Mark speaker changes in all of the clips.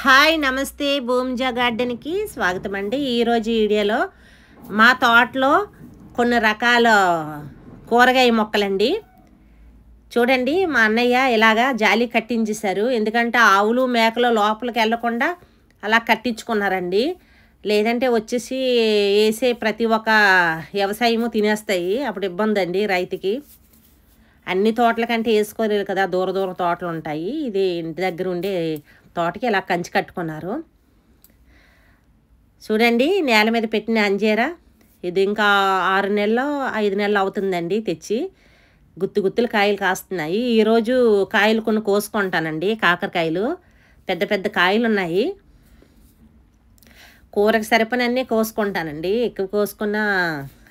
Speaker 1: Hi నమస్తే భూమిజా గార్డెన్కి స్వాగతం అండి. ఈరోజు వీడియోలో మా తోటలో కొన్ని రకాల కూరగాయ మొక్కలండి. చూడండి, మా అన్నయ్య ఇలాగా జాలి కట్టించేశారు. ఎందుకంటే ఆవులు మేకలు లోపలికి వెళ్ళకుండా అలా కట్టించుకున్నారండి. లేదంటే వచ్చేసి వేసే ప్రతి ఒక్క వ్యవసాయము తినేస్తాయి. అప్పుడు ఇబ్బంది అండి రైతుకి. అన్ని తోటల కంటే వేసుకోలేదు కదా, దూర దూర తోటలు ఉంటాయి. ఇది ఇంటి దగ్గర ఉండే తోటకి ఇలా కంచి కట్టుకున్నారు. చూడండి, నేల మీద పెట్టిన అంజీరా ఇది ఇంకా 6 నెలలు 5 నెలలు అవుతుందండి తెచ్చి. గుత్తు గుత్తులు కాయలు కాస్తున్నాయి. ఈరోజు కాయలు కొన్ని కోసుకుంటానండి. కాకరకాయలు పెద్ద పెద్ద కాయలు ఉన్నాయి. కూరకు సరిపనన్నీ కోసుకుంటానండి. ఎక్కువ కోసుకున్నా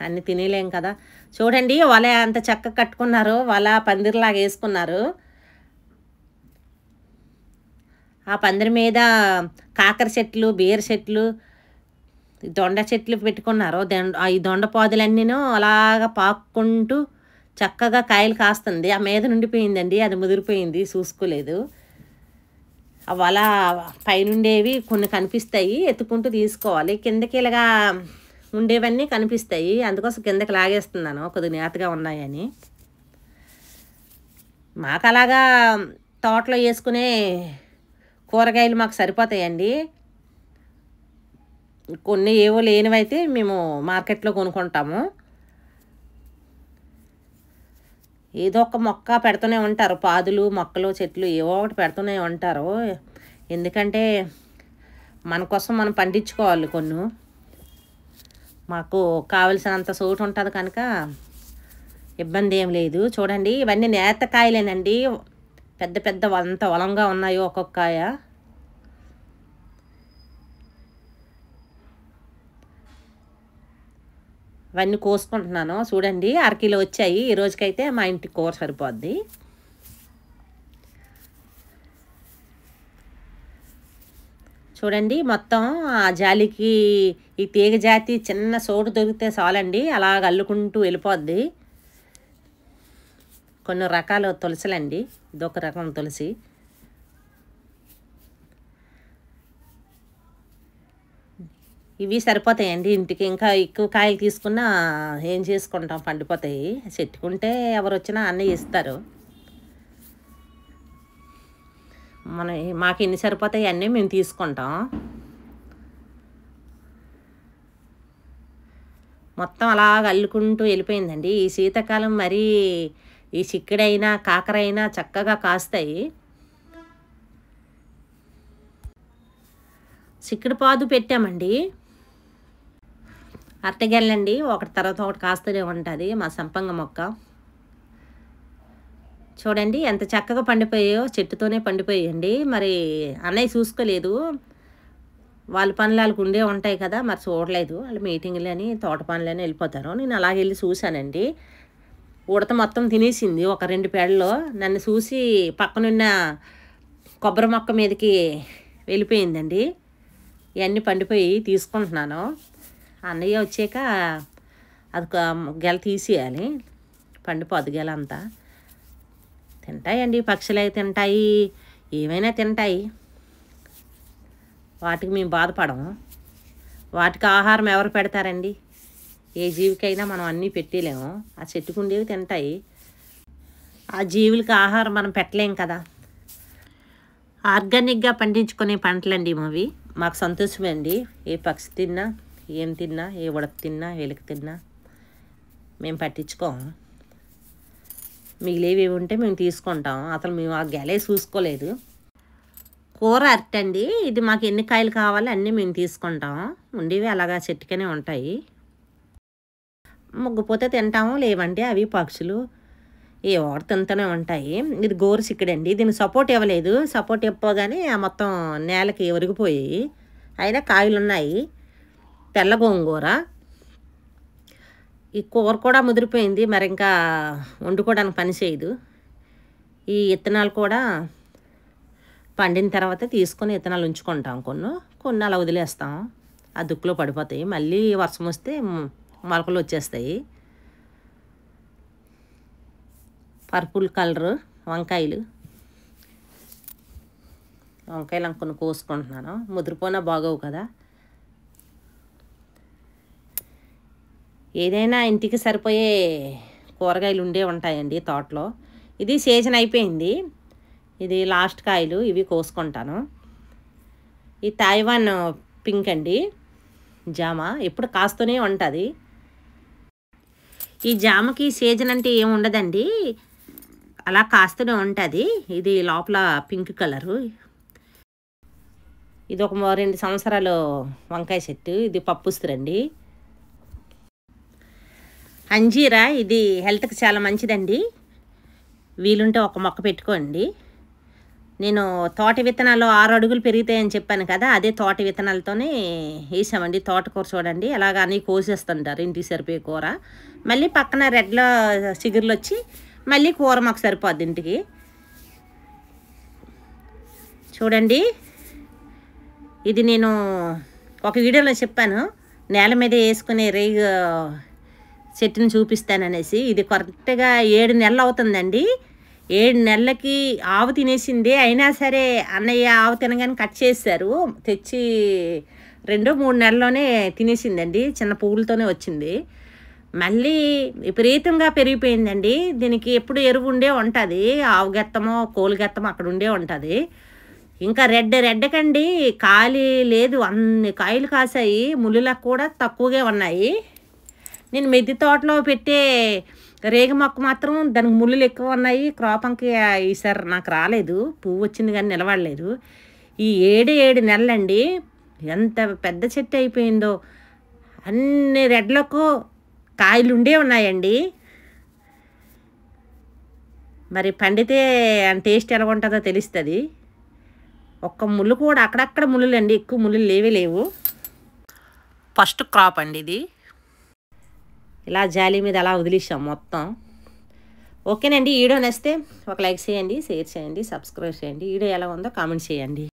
Speaker 1: అన్నీ తినేలేం కదా. చూడండి, వల అంత చక్కగా కట్టుకున్నారు. వల పందిరిలాగా వేసుకున్నారు. ఆ పందిరి మీద కాకర చెట్లు, బీర చెట్లు, దొండ చెట్లు పెట్టుకున్నారు. ఈ దొండ పాదులన్నీను అలాగా పాక్కుంటూ చక్కగా కాయలు కాస్తుంది. ఆ మీద నుండిపోయిందండి, అది ముదిరిపోయింది, చూసుకోలేదు. వల పైనుండేవి కొన్ని కనిపిస్తాయి, ఎత్తుకుంటూ తీసుకోవాలి. కిందకి ఇలాగా ఉండేవన్నీ కనిపిస్తాయి, అందుకోసం కిందకి లాగేస్తున్నాను కొద్దిగా నేతగా ఉన్నాయని. మాకు అలాగా తోటలో వేసుకునే కూరగాయలు మాకు సరిపోతాయండి. కొన్ని ఏవో లేనివైతే మేము మార్కెట్లో కొనుక్కుంటాము. ఏదో ఒక మొక్క పెడుతూనే ఉంటారు, పాదులు మొక్కలు చెట్లు ఏవో ఒకటి పెడుతూనే ఉంటారు. ఎందుకంటే మన కోసం మనం పండించుకోవాలి. కొన్ని మాకు కావలసినంత చోటు ఉంటుంది కనుక ఇబ్బంది ఏం లేదు. చూడండి, ఇవన్నీ నేత కాయలేనండి. పెద్ద పెద్ద అంత వలంగా ఉన్నాయి ఒక్కొక్క కాయ. ఇవన్నీ కోసుకుంటున్నాను. చూడండి, 1 కిలో వచ్చాయి. ఈ రోజుకైతే మా ఇంటికి కూర సరిపోద్ది. చూడండి, మొత్తం ఆ జాలికి ఈ తీగ జాతి చిన్న చోటు దొరికితే చాలండి, అలాగ అల్లుకుంటూ వెళ్ళిపోద్ది. కొన్ని రకాల తులసులండి, ఇదొక రకం తులసి. ఇవి సరిపోతాయండి ఇంటికి. ఇంకా ఎక్కువ కాయలు తీసుకున్నా ఏం చేసుకుంటాం, పండిపోతాయి. చెట్టుకుంటే ఎవరు వచ్చినా అన్నీ ఇస్తారు. మాకు ఎన్ని సరిపోతాయి అన్నీ మేము తీసుకుంటాం. మొత్తం అలాగ అల్లుకుంటూ వెళ్ళిపోయిందండి. ఈ శీతాకాలం మరీ ఈ చిక్కుడైనా కాకరైనా చక్కగా కాస్తాయి. చిక్కుడు పాదు పెట్టామండి. అరటిగెళ్ళండి, ఒకటి తర్వాత ఒకటి కాస్తూనే ఉంటుంది మా సంపంగ మొక్క. చూడండి ఎంత చక్కగా పండిపోయాయో, చెట్టుతోనే పండిపోయాయండి. మరి అన్నయ్య చూసుకోలేదు, వాళ్ళ పనులు వాళ్ళకు ఉండే ఉంటాయి కదా, మరి చూడలేదు. వాళ్ళు మీటింగ్లని తోట పనులని వెళ్ళిపోతారు. నేను అలాగే వెళ్ళి చూశానండి. ఉడత మొత్తం తినేసింది ఒక 2 పేడలో. నన్ను చూసి పక్కనున్న కొబ్బరి మొక్క మీదకి వెళ్ళిపోయిందండి. ఇవన్నీ పండిపోయి తీసుకుంటున్నాను. అన్నయ్య వచ్చాక అది గెల తీసేయాలి, పండిపోద్ది గెల అంతా. తింటాయండి, పక్షులు అవి తింటాయి, ఏమైనా తింటాయి. వాటికి మేము బాధపడము. వాటికి ఆహారం ఎవరు పెడతారండి? ఏ జీవికైనా మనం అన్నీ పెట్టలేము. ఆ చెట్టుకుండేవి తింటాయి. ఆ జీవులకి ఆహారం మనం పెట్టలేం కదా. ఆర్గానిక్గా పండించుకునే పంటలండి అవి. మాకు సంతోషమే అండి. ఏ పక్షి తిన్నా, ఏం తిన్నా, ఏ ఉడత తిన్నా, ఎలుక తిన్నా మేము పట్టించుకోము. మిగిలేవి ఉంటే మేము తీసుకుంటాం. అసలు మేము ఆ గెలే చూసుకోలేదు. కూర అరటండి, ఇది మాకు ఎన్ని కాయలు కావాలో అన్నీ మేము తీసుకుంటాం. ఉండేవి అలాగా చెట్టుకనే ఉంటాయి. ముగ్గుపోతే తింటాము, లేవంటే అవి పక్షులు ఏ ఒకటి తింటూనే ఉంటాయి. ఇది గోరు చిక్కుడండి, దీనికి సపోర్ట్ ఇవ్వలేదు. సపోర్ట్ ఇవ్వగానే మొత్తం నేలకి ఒరిగిపోయాయి. అయినా కాయలు ఉన్నాయి. తెల్ల గోంగూర. ఈ కూర కూడా ముదిరిపోయింది, మరి ఇంకా వండుకోవడానికి పని చేయదు. ఈ విత్తనాలు కూడా పండిన తర్వాత తీసుకొని విత్తనాలు ఉంచుకుంటాం. కొన్ని అలా వదిలేస్తాం, ఆ దుక్కులో పడిపోతాయి. మళ్ళీ వర్షం వస్తే మొలకలు వచ్చేస్తాయి. పర్పుల్ కలరు వంకాయలు. వంకాయలు కొన్ని కోసుకుంటున్నాను, ముదిరిపోయినా బాగోవు కదా. ఏదైనా ఇంటికి సరిపోయే కూరగాయలు ఉండే ఉంటాయండి తోటలో. ఇది సీజన్ అయిపోయింది, ఇది లాస్ట్ కాయలు, ఇవి కోసుకుంటాను. ఈ తైవాన్ పింక్ అండి జామ, ఎప్పుడు కాస్తూనే ఉంటుంది. ఈ జామకి సీజన్ అంటే ఏమి ఉండదండి, అలా కాస్తూనే ఉంటుంది. ఇది లోపల పింక్ కలరు. ఇది ఒక 2 సంవత్సరాలు వంకాయ చెట్టు, ఇది పప్పుస్తురండి. అంజీరా, ఇది హెల్త్కి చాలా మంచిదండి, వీలుంటే ఒక మొక్క పెట్టుకోండి. నేను తోట విత్తనాలు 6 అడుగులు పెరుగుతాయని చెప్పాను కదా, అదే తోట విత్తనాలతోనే వేసామండి. తోటకూర చూడండి అలాగ అన్నీ కోసేస్తుంటారు, ఇంటికి సరిపోయే కూర. మళ్ళీ పక్కన రెడ్లో చిగుర్లు వచ్చి మళ్ళీ కూర మాకు సరిపోద్ది ఇంటికి. చూడండి, ఇది నేను ఒక వీడియోలో చెప్పాను, నేల మీద వేసుకునే రేగు చెట్టుని చూపిస్తాననేసి. ఇది కరెక్ట్గా 7 నెలలు అవుతుందండి. 7 నెలలకి ఆవు తినేసింది, అయినా సరే అన్నయ్య ఆవు తినగానే కట్ చేశారు, తెచ్చి 2-3 నెలల్లోనే తినేసిందండి. చిన్న పువ్వులతోనే వచ్చింది, మళ్ళీ విపరీతంగా పెరిగిపోయిందండి. దీనికి ఎప్పుడు ఎరువు ఉండే ఉంటుంది, ఆవు గెత్తమో కోలు గెత్తమో అక్కడ ఉండే ఉంటుంది. ఇంకా రెడ్డకండి ఖాళీ లేదు, అన్ని కాయలు కాసాయి, ముళ్ళులకు కూడా తక్కువగా ఉన్నాయి. నేను మిద్దె తోటలో పెట్టే రేగి మొక్క మాత్రం దానికి ముళ్ళులు ఎక్కువ ఉన్నాయి. క్రాపంకి ఈసారి నాకు రాలేదు, పువ్వు వచ్చింది కానీ నిలబడలేదు. ఈ 7 నెలలండి ఎంత పెద్ద చెట్టు అయిపోయిందో, అన్ని రెడ్లకు కాయలు ఉండే ఉన్నాయండి. మరి పండితే టేస్ట్ ఎలా ఉంటుందో తెలుస్తుంది. ఒక్క ముళ్ళు కూడా అక్కడక్కడ ముళ్ళులండి, ఎక్కువ ముళ్ళు లేవు. ఫస్ట్ క్రాప్ అండి ఇది. ఇలా జాలి మీద అలా వదిలేసాం మొత్తం. ఓకేనండి, వీడియో నచ్చితే ఒక లైక్ చేయండి, షేర్ చేయండి, సబ్స్క్రైబ్ చేయండి. వీడియో ఎలా ఉందో కామెంట్ చేయండి.